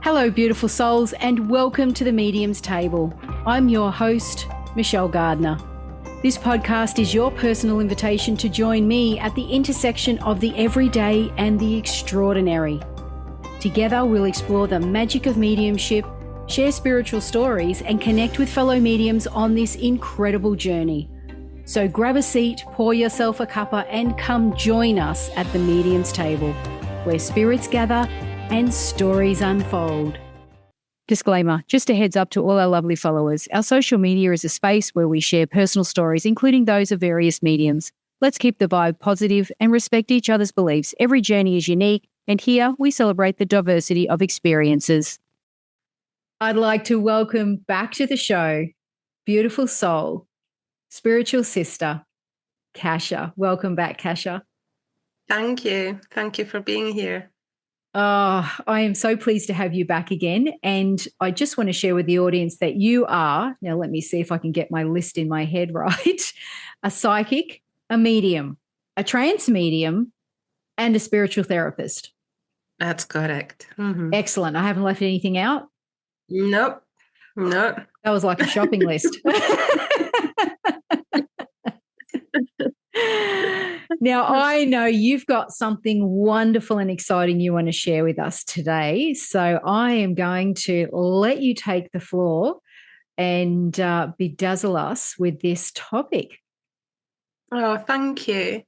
Hello, beautiful souls, and welcome to the Medium's Table. I'm your host, Michelle Gardner. This podcast is your personal invitation to join me at the intersection of the everyday and the extraordinary. Together, we'll explore the magic of mediumship, share spiritual stories, and connect with fellow mediums on this incredible journey. So grab a seat, pour yourself a cuppa, and come join us at the Medium's Table, where spirits gather and stories unfold. Disclaimer, just a heads up to all our lovely followers. Our social media is a space where we share personal stories, including those of various mediums. Let's keep the vibe positive and respect each other's beliefs. Every journey is unique, and here we celebrate the diversity of experiences. I'd like to welcome back to the show, beautiful soul, spiritual sister, Kasia. Welcome back, Kasia. Thank you. Thank you for being here. Oh, I am so pleased to have you back again. And I just want to share with the audience that you are, now let me see if I can get my list in my head right, a psychic, a medium, a trance medium, and a spiritual therapist. That's correct. Mm-hmm. Excellent. I haven't left anything out? Nope. That was like a shopping list. Now, I know you've got something wonderful and exciting you want to share with us today. So I am going to let you take the floor and bedazzle us with this topic. Oh, thank you.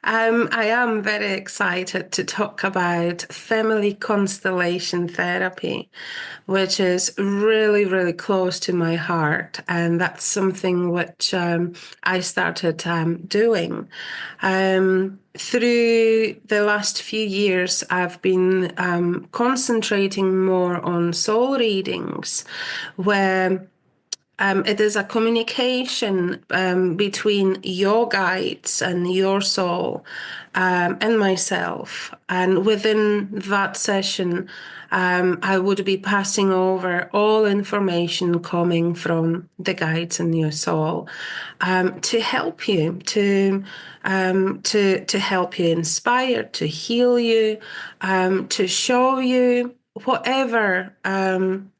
I am very excited to talk about Family Constellation Therapy, which is really, really close to my heart. And that's something which I started doing. Through the last few years, I've been concentrating more on soul readings, where it is a communication between your guides and your soul and myself. And within that session, I would be passing over all information coming from the guides and your soul to help you, to help you inspire, to heal you, to show you whatever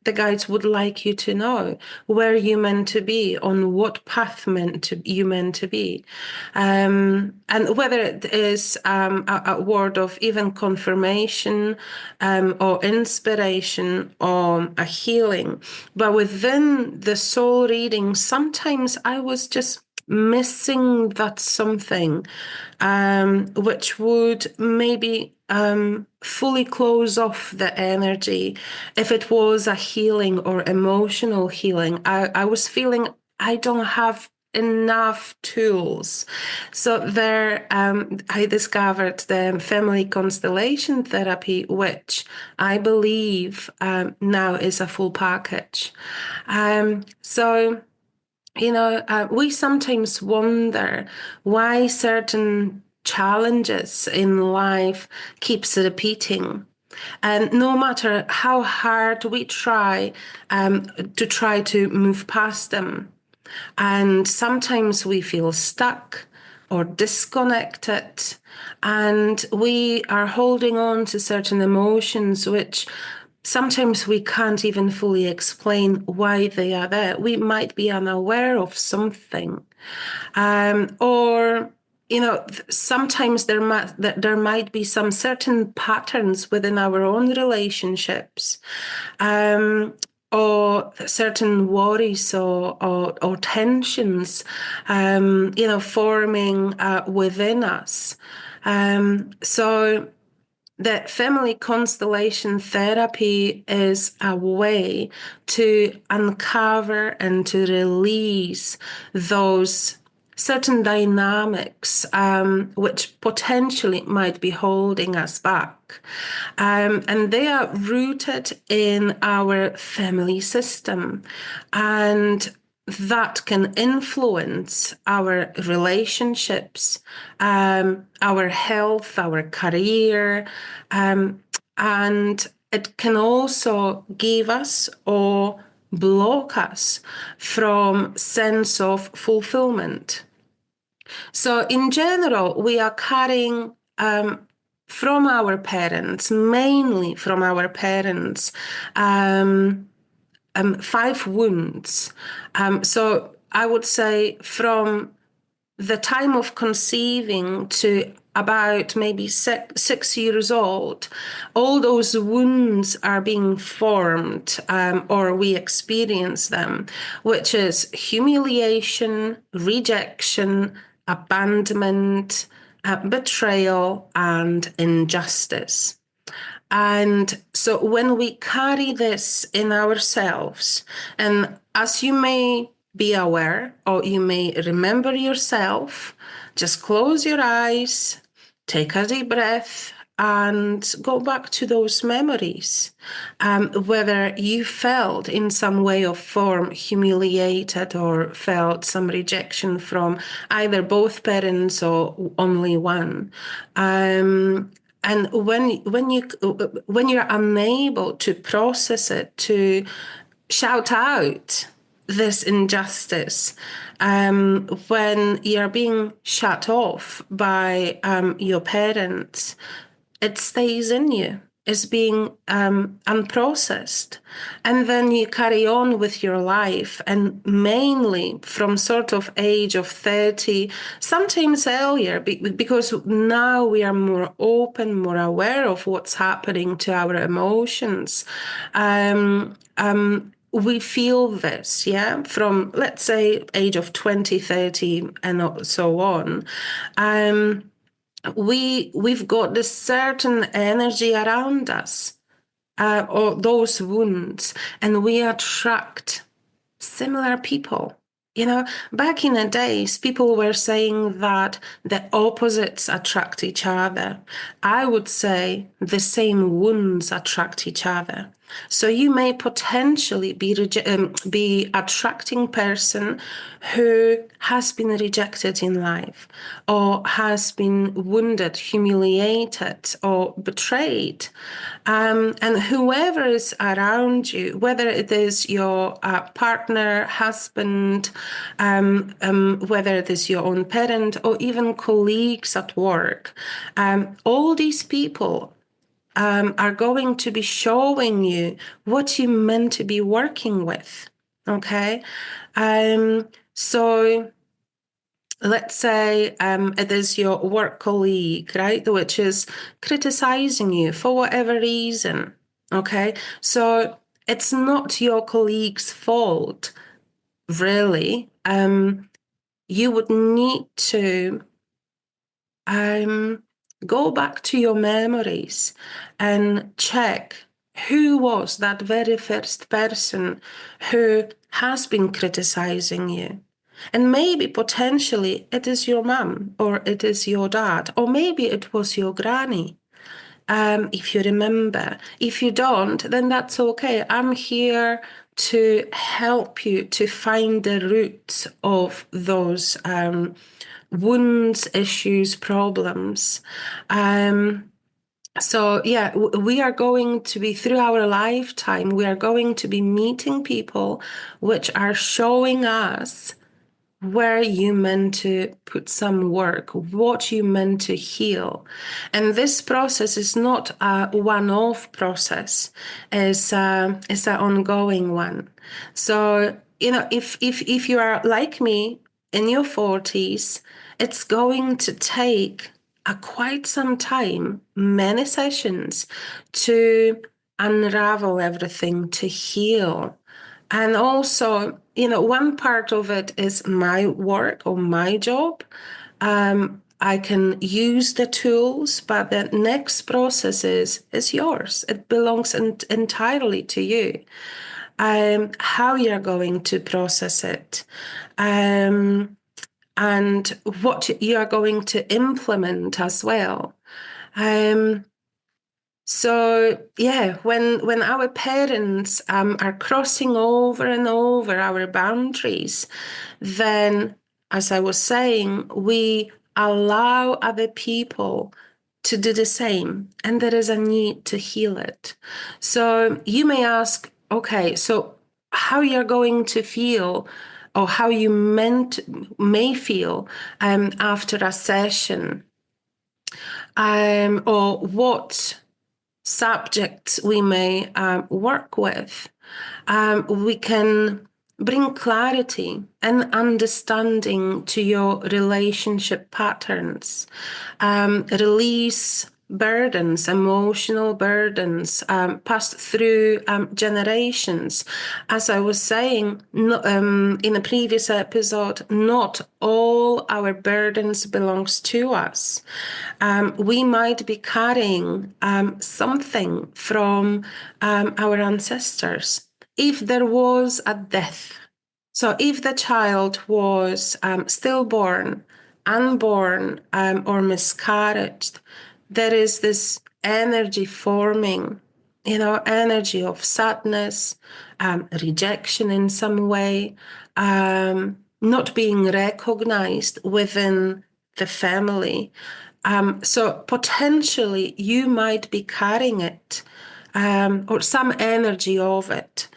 the guides would like you to know, where you're meant to be, on what path you meant to be. And whether it is a word of even confirmation or inspiration or a healing. But within the soul reading, sometimes I was just missing that something which would maybe fully close off the energy. If it was a healing or emotional healing, I was feeling I don't have enough tools. So there I discovered the Family Constellation Therapy, which I believe now is a full package. We sometimes wonder why certain challenges in life keeps repeating. And no matter how hard we try to move past them. And sometimes we feel stuck or disconnected, and we are holding on to certain emotions which sometimes we can't even fully explain why they are there. We might be unaware of something. Sometimes there might be some certain patterns within our own relationships, or certain worries or tensions, forming within us. So the Family Constellation Therapy is a way to uncover and to release those certain dynamics which potentially might be holding us back. And they are rooted in our family system. And that can influence our relationships, our health, our career, and it can also give us or block us from sense of fulfillment. So in general, we are carrying from our parents, mainly from our parents, 5 wounds. So I would say from the time of conceiving to about maybe 6 years old, all those wounds are being formed, or we experience them, which is humiliation, rejection, abandonment, betrayal, and injustice. And so when we carry this in ourselves, and as you may be aware, or you may remember yourself, just close your eyes, take a deep breath, and go back to those memories. Whether you felt in some way or form humiliated or felt some rejection from either both parents or only one. And when you're unable to process it, to shout out this injustice, when you're being shut off by your parents, it stays in you. Is being unprocessed. And then you carry on with your life, and mainly from sort of age of 30, sometimes earlier, because now we are more open, more aware of what's happening to our emotions. We feel this, yeah, from, let's say, age of 20, 30, and so on. We've got this certain energy around us, or those wounds, and we attract similar people. Back in the days, people were saying that the opposites attract each other. I would say the same wounds attract each other. So you may potentially be attracting person who has been rejected in life, or has been wounded, humiliated, or betrayed. And whoever is around you, whether it is your partner, husband, whether it is your own parent, or even colleagues at work, all these people are going to be showing you what you meant to be working with. Okay. So let's say it is your work colleague, right, which is criticizing you for whatever reason. Okay. So it's not your colleague's fault, really. You would need to go back to your memories and check who was that very first person who has been criticizing you. And maybe potentially it is your mum, or it is your dad, or maybe it was your granny. If you remember. If you don't, then that's okay. I'm here to help you to find the roots of those wounds, issues, problems. So yeah, we are going to be, through our lifetime, we are going to be meeting people which are showing us where you meant to put some work, what you meant to heal. And this process is not a one-off process, it's an ongoing one. So, if you are like me in your 40s, it's going to take quite some time, many sessions, to unravel everything, to heal. And also, one part of it is my work or my job. I can use the tools, but the next process is yours. It belongs entirely to you. How you're going to process it, and what you are going to implement as well. So yeah, when our parents are crossing over and over our boundaries, then, as I was saying, we allow other people to do the same, and there is a need to heal it. So you may ask, okay, so how you're going to feel, or how you may feel after a session. or what subjects we may work with, we can bring clarity and understanding to your relationship patterns, release burdens, emotional burdens passed through generations. As I was saying in a previous episode, not all our burdens belongs to us. We might be carrying something from our ancestors. If there was a death, so if the child was stillborn, unborn, or miscarried, there is this energy forming, energy of sadness, rejection in some way, not being recognized within the family. So potentially you might be carrying it, or some energy of it.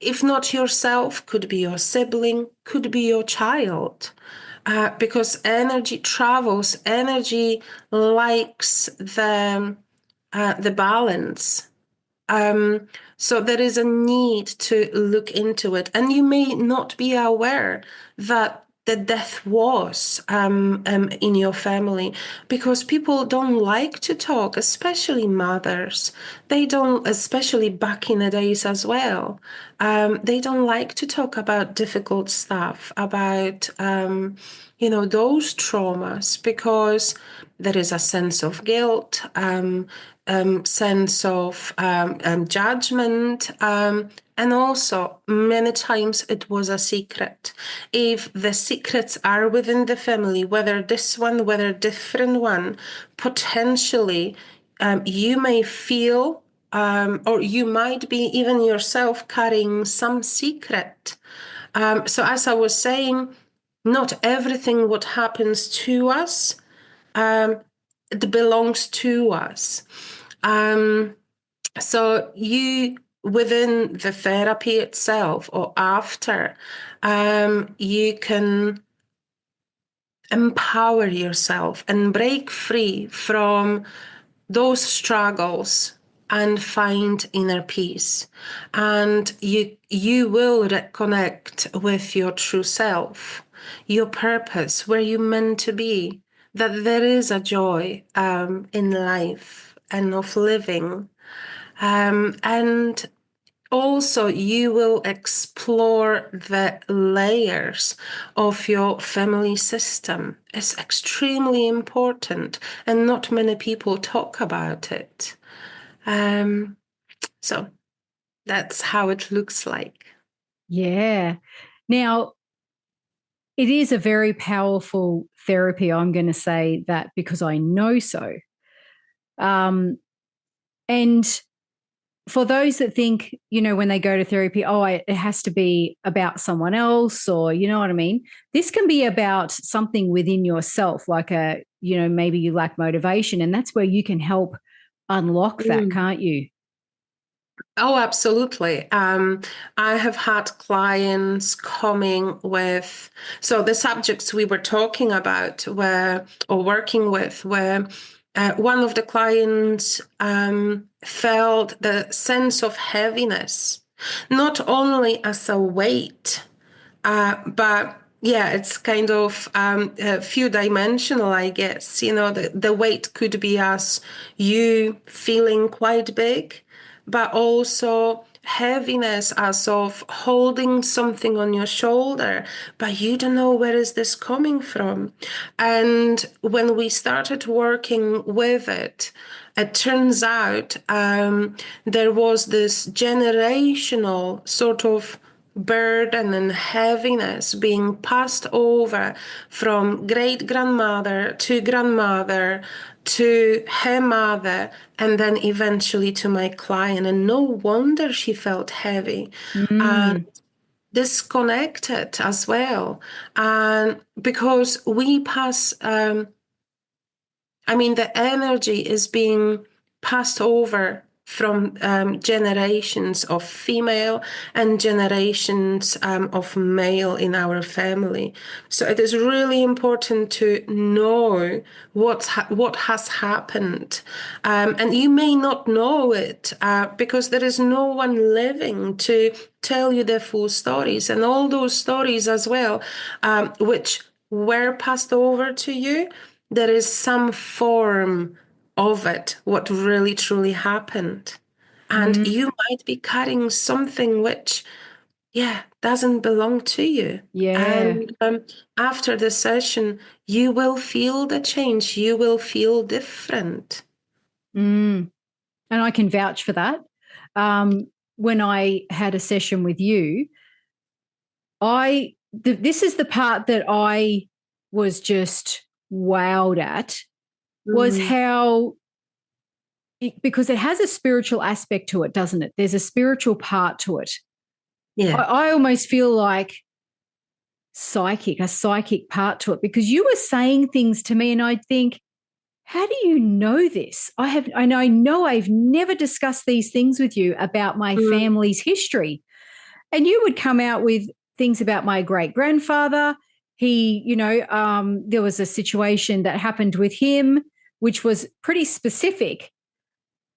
If not yourself, could be your sibling, could be your child. Because energy travels, energy likes the balance. So there is a need to look into it, and you may not be aware that the death was in your family, because people don't like to talk, especially mothers. They don't, especially back in the days as well. They don't like to talk about difficult stuff, about those traumas, because there is a sense of guilt, sense of judgment, and also many times it was a secret. If the secrets are within the family, whether this one, whether different one, potentially you may feel, or you might be even yourself carrying some secret. So as I was saying, not everything what happens to us, it belongs to us. So you, within the therapy itself or after, you can empower yourself and break free from those struggles and find inner peace. And you will reconnect with your true self, your purpose, where you're meant to be, that there is a joy in life and of living. And also, you will explore the layers of your family system. It's extremely important, and not many people talk about it. So that's how it looks like. Yeah. Now, it is a very powerful therapy. I'm going to say that because I know so. And for those that think, when they go to therapy, it has to be about someone else, or you know what I mean? This can be about something within yourself, like maybe you lack motivation, and that's where you can help unlock that, can't you? Oh, absolutely. I have had clients coming with, so the subjects we were talking about were, or working with, were one of the clients felt the sense of heaviness, not only as a weight, but yeah, it's kind of few dimensional, I guess. The weight could be as you feeling quite big, but also heaviness as of holding something on your shoulder, but you don't know where is this coming from. And when we started working with it, it turns out there was this generational sort of burden and heaviness being passed over from great grandmother to grandmother to her mother, and then eventually to my client. And no wonder she felt heavy and disconnected as well. And because we pass, the energy is being passed over from generations of female and generations of male in our family. So it is really important to know what has happened. And you may not know it because there is no one living to tell you the full stories, and all those stories as well, which were passed over to you, there is some form of it, what really truly happened. And Mm, you might be carrying something which, yeah, doesn't belong to you. yeah. And after the session, you will feel the change. You will feel different. Mm. And I can vouch for that. When I had a session with you, this is the part that I was just wowed at, was Mm, how, because it has a spiritual aspect to it, doesn't it? There's a spiritual part to it. yeah. I almost feel like a psychic part to it, because you were saying things to me and I'd think, how do you know this? I know I've never discussed these things with you about my Mm, family's history. And you would come out with things about my great grandfather. There was a situation that happened with him, which was pretty specific.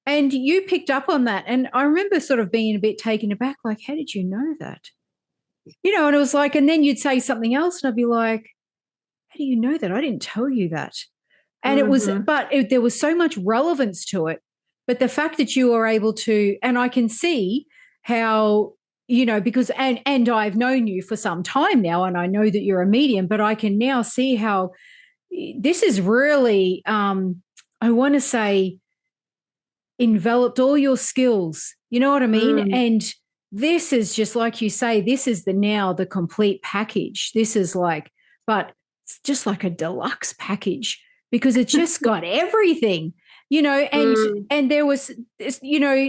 And you picked up on that. And I remember sort of being a bit taken aback, like, how did you know that? And it was like, and then you'd say something else, and I'd be like, how do you know that? I didn't tell you that. And mhm, there was so much relevance to it. But the fact that you were able to, and I can see how, because, and I've known you for some time now, and I know that you're a medium, but I can now see how this is really, I want to say, enveloped all your skills. You know what I mean? mm, And this is just like you say, this is the complete package. This is like, but it's just like a deluxe package, because it's just got everything, and mm, there was,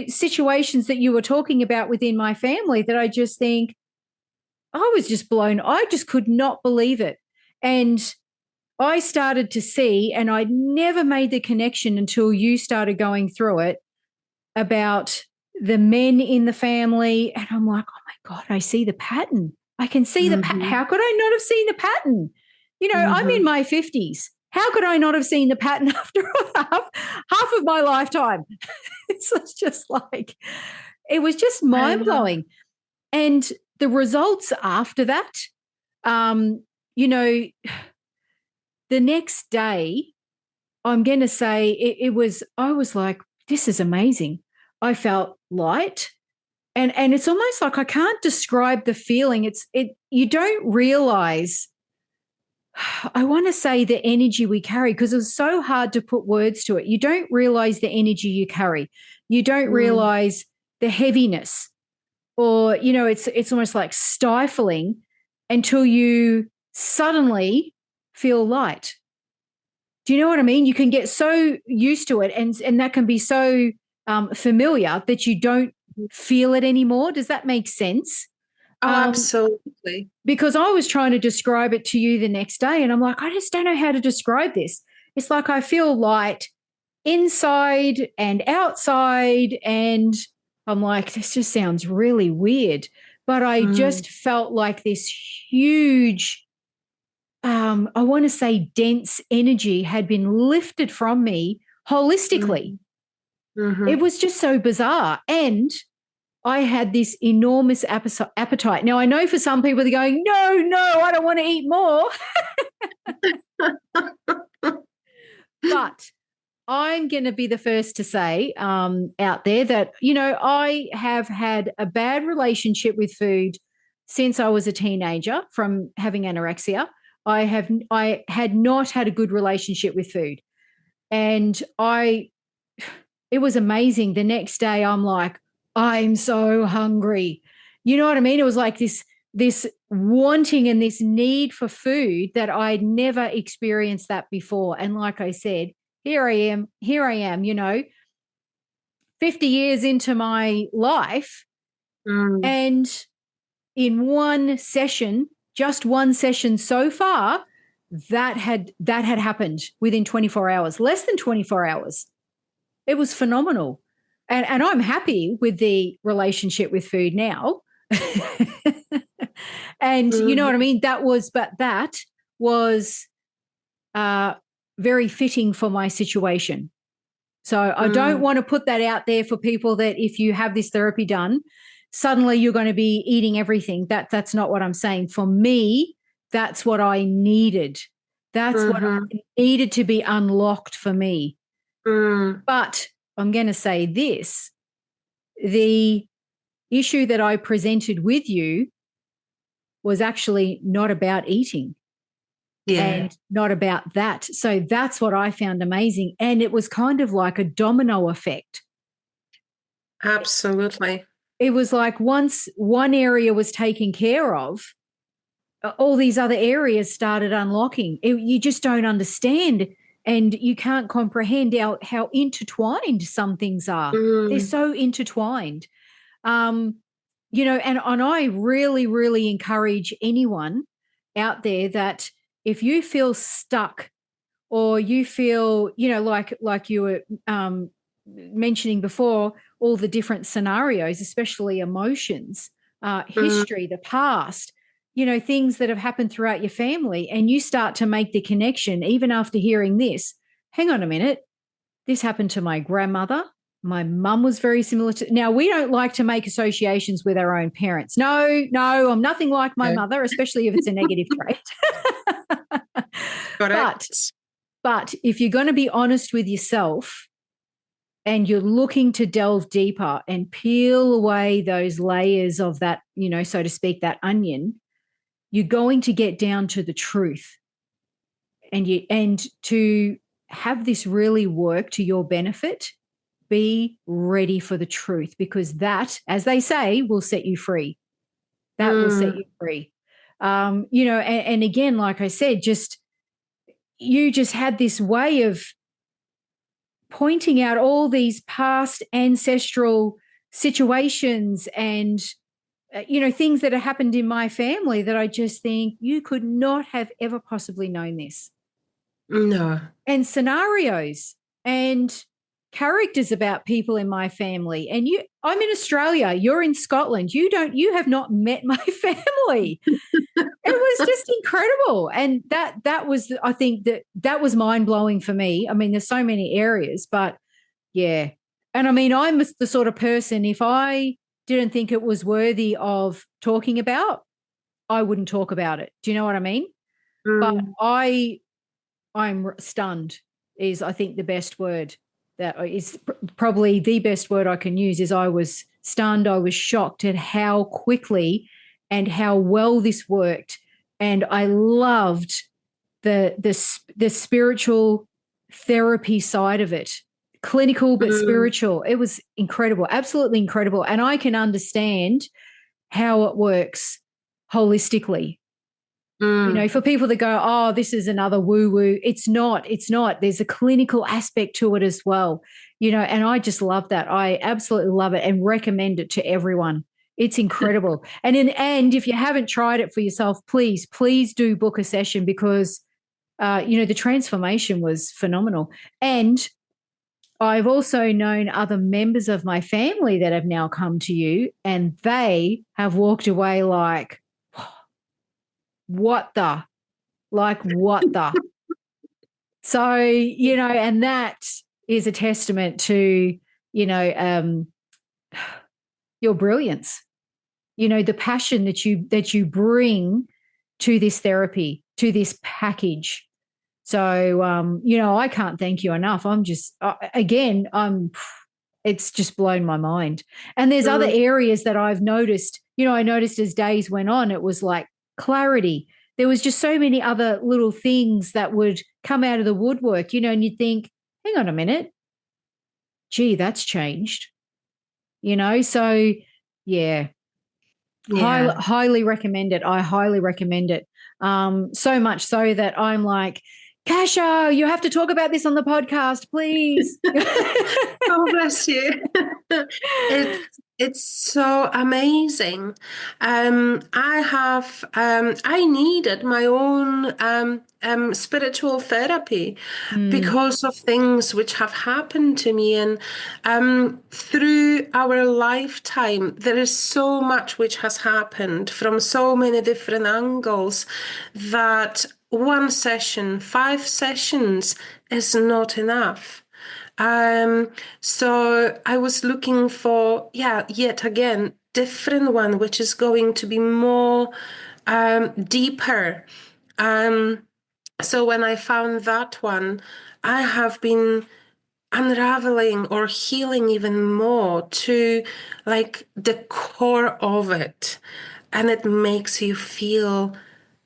situations that you were talking about within my family that I just think, I was just blown. I just could not believe it. And I started to see, and I never made the connection until you started going through it, about the men in the family. And I'm like, oh my God, I see the pattern. I can see the pattern. mhm, How could I not have seen the pattern? I'm in mhm. my 50s. How could I not have seen the pattern after half of my lifetime? It's just like, it was just I mind know. blowing. And the results after that, um, you know, the next day, I'm going to say I was like, this is amazing. I felt light. And it's almost like, I can't describe the feeling. You don't realize, I want to say, the energy we carry, because it's so hard to put words to it. You don't realize the energy you carry. You don't Mm, realize the heaviness, or, it's almost like stifling, until you suddenly feel light. Do you know what I mean? You can get so used to it, and that can be so familiar, that you don't feel it anymore. Does that make sense? oh, Um, absolutely. because I was trying to describe it to you the next day, and I'm like, I just don't know how to describe this. It's like I feel light inside and outside, and I'm like, this just sounds really weird. But I Mm, just felt like this huge, I want to say, dense energy had been lifted from me holistically. mhm, mhm. It was just so bizarre. And I had this enormous appetite. Now, I know for some people they're going, no, no, I don't want to eat more. But I'm going to be the first to say, out there, that, I have had a bad relationship with food since I was a teenager from having anorexia. I had not had a good relationship with food. And it was amazing. The next day, I'm like, I'm so hungry. You know what I mean? It was like this wanting and this need for food that I'd never experienced that before. And like I said, here I am, 50 years into my life. Mm, And in one session, just one session so far, that had happened within 24 hours, less than 24 hours. It was phenomenal. And I'm happy with the relationship with food now. And you know what I mean? That was very fitting for my situation. So I don't want to put that out there for people that if you have this therapy done, suddenly you're going to be eating everything. That's not what I'm saying. For me, that's what I needed. That's what I needed to be unlocked for me. But I'm going to say this, the issue that I presented with you was actually not about eating. Yeah. And not about that. So that's what I found amazing. And it was kind of like a domino effect. Absolutely. It was like once one area was taken care of, all these other areas started unlocking. You just don't understand, and you can't comprehend how intertwined some things are. They're so intertwined. And I really, really encourage anyone out there that if you feel stuck or you feel, like you were mentioning before, all the different scenarios, especially emotions, history, the past, things that have happened throughout your family, and you start to make the connection, even after hearing this, hang on a minute, this happened to my grandmother. My mum was very similar to. Now, we don't like to make associations with our own parents. No, I'm nothing like my mother, especially if it's a negative trait. But if you're going to be honest with yourself and you're looking to delve deeper and peel away those layers of that, so to speak, that onion, you're going to get down to the truth. And to have this really work to your benefit, be ready for the truth, because that, as they say, will set you free. That will set you free. And again, like I said, you just had this way of pointing out all these past ancestral situations and, things that have happened in my family that I just think you could not have ever possibly known this. No. And scenarios and characters about people in my family. And I'm in Australia, you're in Scotland. You have not met my family. It was just incredible. And that was, I think that was mind-blowing for me. I mean, there's so many areas, but yeah. And I mean, I'm the sort of person, if I didn't think it was worthy of talking about, I wouldn't talk about it. Do you know what I mean? But I'm stunned is, I think, the best word. That is probably the best word I can use. Is I was stunned. I was shocked at how quickly and how well this worked. And I loved the spiritual therapy side of it, clinical but spiritual. It was incredible, absolutely incredible. And I can understand how it works holistically. For people that go, oh, this is another woo-woo. It's not. There's a clinical aspect to it as well, and I just love that. I absolutely love it and recommend it to everyone. It's incredible. And if you haven't tried it for yourself, please do book a session, because, the transformation was phenomenal. And I've also known other members of my family that have now come to you, and they have walked away like, what the? So, and that is a testament to, your brilliance, the passion that you bring to this therapy, to this package. So, I can't thank you enough. I'm just, it's just blown my mind. And there's other areas that I've noticed, I noticed as days went on, it was like clarity. There was just so many other little things that would come out of the woodwork, and you'd think, hang on a minute, gee, that's changed, so yeah. Highly recommend it. I highly recommend it. So much so that I'm like, Kasia, you have to talk about this on the podcast, please. Oh, bless you. It's so amazing. I needed my own spiritual therapy Mm, because of things which have happened to me, and through our lifetime, there is so much which has happened from so many different angles that one session, 5 sessions is not enough. So I was looking for, yet again, different one, which is going to be more deeper. Um, so when I found that one, I have been unraveling or healing even more to like the core of it. And it makes you feel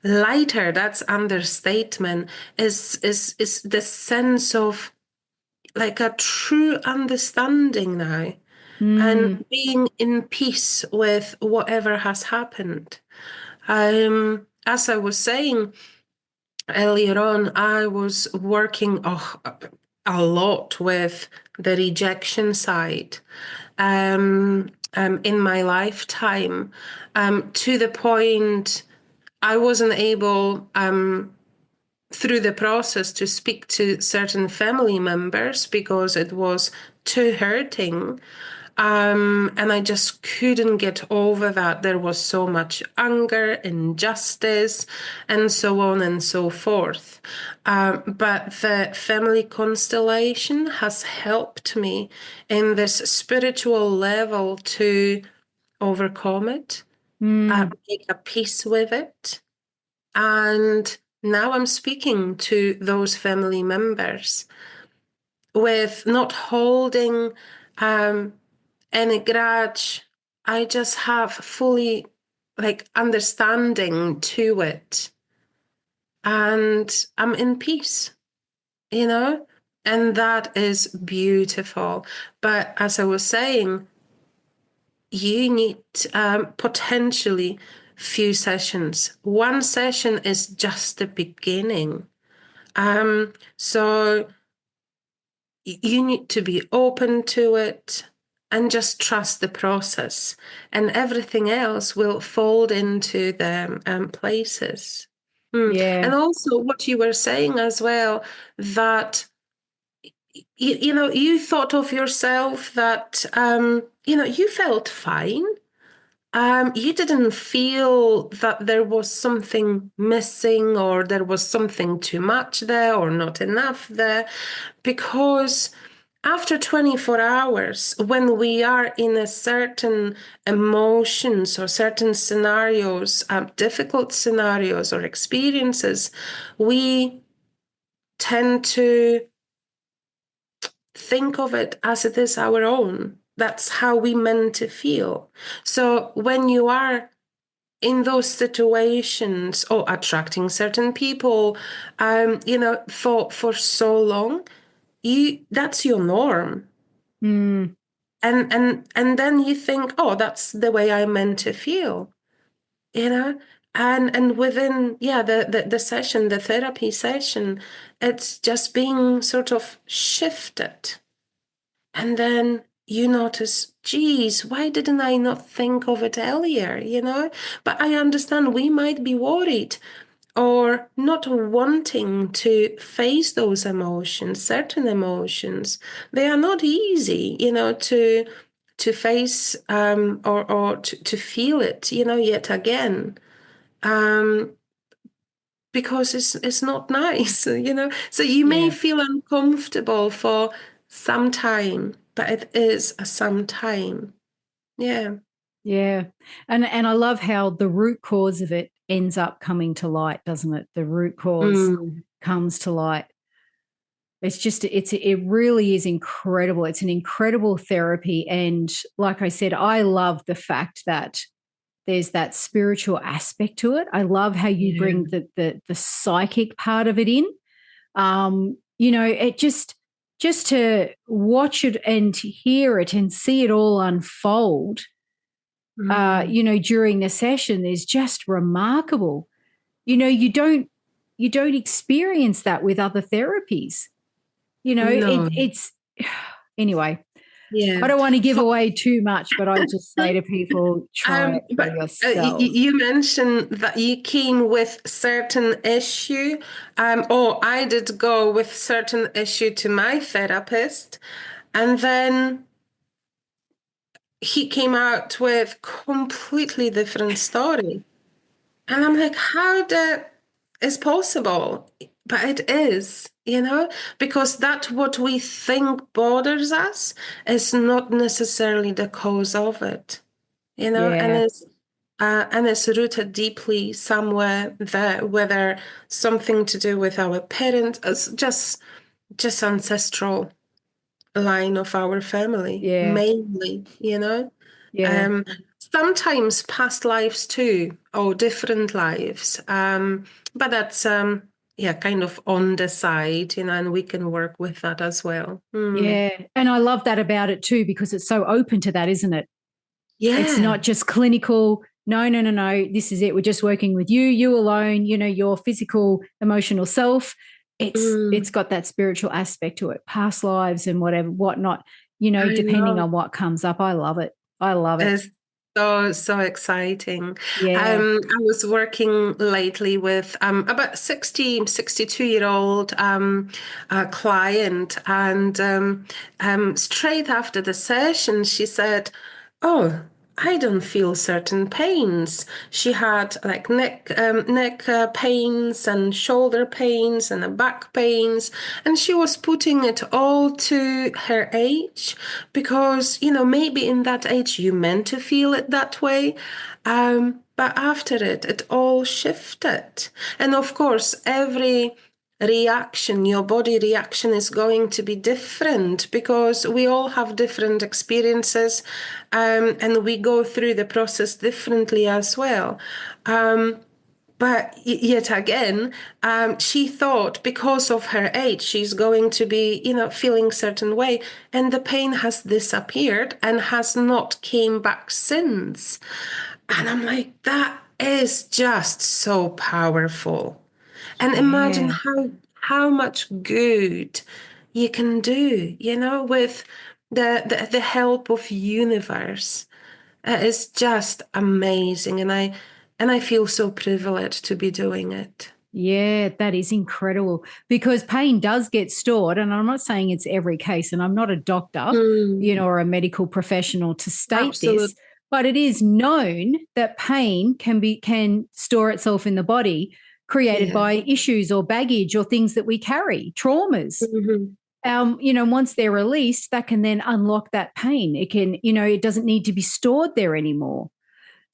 lighter. That's understatement, is the sense of like a true understanding now and mm, being in peace with whatever has happened. As I was saying earlier on, I was working a lot with the rejection side in my lifetime, to the point I wasn't able through the process to speak to certain family members because it was too hurting. And I just couldn't get over that. There was so much anger, injustice, and so on and so forth. But the family constellation has helped me in this spiritual level to overcome it, mm. make a peace with it, and now I'm speaking to those family members with not holding um, any grudge. I just have fully like understanding to it. And I'm in peace, you know? And that is beautiful. But as I was saying, you need potentially few sessions. One session is just the beginning. So you need to be open to it and just trust the process, and everything else will fold into the places. Yeah. And also, what you were saying as well, that you thought of yourself that you felt fine. You didn't feel that there was something missing or there was something too much there or not enough there, because after 24 hours, when we are in a certain emotions or certain scenarios, difficult scenarios or experiences, we tend to think of it as it is our own. That's how we meant to feel. So when you are in those situations or attracting certain people, for so long, that's your norm. Mm, And then you think, oh, that's the way I meant to feel, you know? And within, the session, the therapy session, it's just being sort of shifted. And then you notice, geez, why didn't I not think of it earlier? But I understand we might be worried or not wanting to face those emotions, certain emotions. They are not easy, to face, or to feel it, yet again. Um, because it's not nice, So you may yeah. feel uncomfortable for some time, but it is a some time. Yeah. Yeah. And I love how the root cause of it ends up coming to light, doesn't it? The root cause Mm. comes to light. It really is incredible. It's an incredible therapy. And like I said, I love the fact that there's that spiritual aspect to it. I love how you Yeah. bring the psychic part of it in. It just to watch it and to hear it and see it all unfold, Mm. during the session is just remarkable. You don't you don't experience that with other therapies. You know, No. it's anyway. Yeah. I don't want to give away too much, but I just say to people, try it for But yourself. you mentioned that you came with certain issue. I did go with certain issue to my therapist, and then he came out with completely different story. And I'm like, how that is possible? But it is, because that what we think bothers us is not necessarily the cause of it, Yeah. and it's rooted deeply somewhere there, whether something to do with our parents, just ancestral line of our family, Yeah. mainly. Yeah. Um, Sometimes past lives too, or different lives. But that's yeah, kind of on the side, and we can work with that as well. Yeah. And I love that about it too, because it's so open to that, isn't it? It's Yeah. not just clinical. No. This is it. We're just working with you alone, your physical, emotional self. It's got that spiritual aspect to it, past lives and whatnot, I depending know. on what comes up. I love it. I love it. It's so exciting. Yeah. I was working lately with about 62-year-old client, and straight after the session, she said, "Oh, I don't feel certain pains." She had like neck pains and shoulder pains and back pains, and she was putting it all to her age, because maybe in that age you meant to feel it that way, but after it all shifted. And of course, every reaction, your body reaction, is going to be different, because we all have different experiences, and we go through the process differently as well. But yet again, she thought because of her age, she's going to be, feeling certain way, and the pain has disappeared and has not came back since. And I'm like, that is just so powerful. And imagine Yeah. how much good you can do, with the help of universe. It's just amazing, and I feel so privileged to be doing it. Yeah, that is incredible, because pain does get stored. And I'm not saying it's every case, and I'm not a doctor, or a medical professional to state this, Absolutely. but it is known that pain can store itself in the body, created Yeah. by issues or baggage or things that we carry, traumas. Mhm. Once they're released, that can then unlock that pain. It can, it doesn't need to be stored there anymore.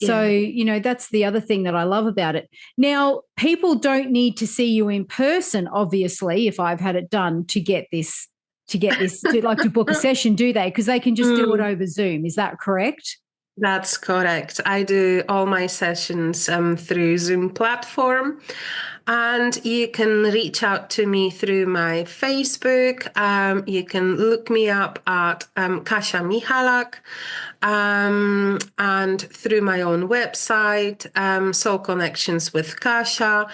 So, Yeah. that's the other thing that I love about it. Now, people don't need to see you in person, obviously, if I've had it done to get this, to book a session, do they? Because they can just do it Mm. over Zoom. Is that correct? That's correct. I do all my sessions through Zoom platform, and you can reach out to me through my Facebook. You can look me up at Kasia Michalak, and through my own website, Soul Connections with Kasia,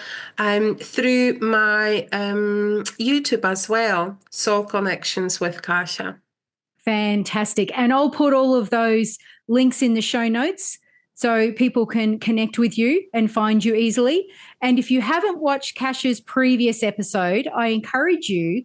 through my YouTube as well, Soul Connections with Kasia. Fantastic. And I'll put all of those links in the show notes so people can connect with you and find you easily. And if you haven't watched Kasia's previous episode, I encourage you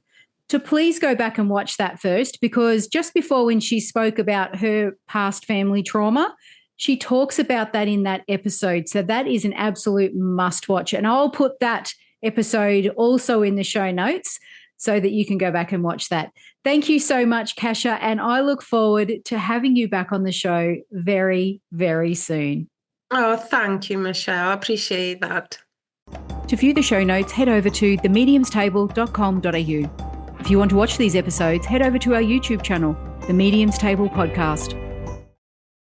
to please go back and watch that first, because just before, when she spoke about her past family trauma, she talks about that in that episode. So that is an absolute must watch. And I'll put that episode also in the show notes so that you can go back and watch that. Thank you so much, Kasia, and I look forward to having you back on the show very, very soon. Oh, thank you, Michelle. I appreciate that. To view the show notes, head over to themediumstable.com.au. If you want to watch these episodes, head over to our YouTube channel, The Medium's Table Podcast.